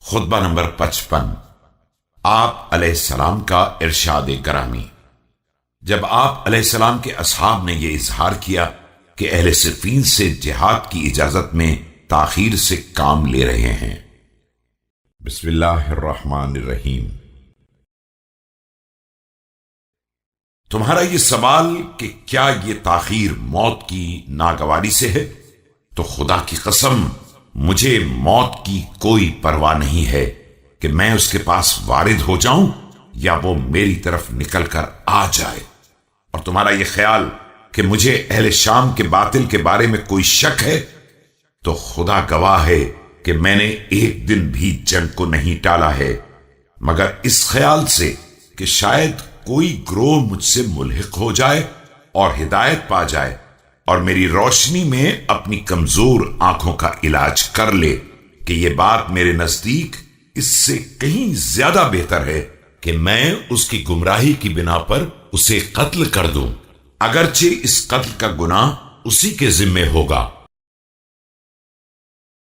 خطبہ نمبر 55۔ آپ علیہ السلام کا ارشاد گرامی۔ جب آپ علیہ السلام کے اصحاب نے یہ اظہار کیا کہ اہل صفین سے جہاد کی اجازت میں تاخیر سے کام لے رہے ہیں۔ بسم اللہ الرحمن الرحیم۔ تمہارا یہ سوال کہ کیا یہ تاخیر موت کی ناگواری سے ہے، تو خدا کی قسم مجھے موت کی کوئی پرواہ نہیں ہے کہ میں اس کے پاس وارد ہو جاؤں یا وہ میری طرف نکل کر آ جائے۔ اور تمہارا یہ خیال کہ مجھے اہل شام کے باطل کے بارے میں کوئی شک ہے، تو خدا گواہ ہے کہ میں نے ایک دن بھی جنگ کو نہیں ٹالا ہے، مگر اس خیال سے کہ شاید کوئی گروہ مجھ سے ملحق ہو جائے اور ہدایت پا جائے اور میری روشنی میں اپنی کمزور آنکھوں کا علاج کر لے، کہ یہ بات میرے نزدیک اس سے کہیں زیادہ بہتر ہے کہ میں اس کی گمراہی کی بنا پر اسے قتل کر دوں، اگرچہ اس قتل کا گناہ اسی کے ذمے ہوگا۔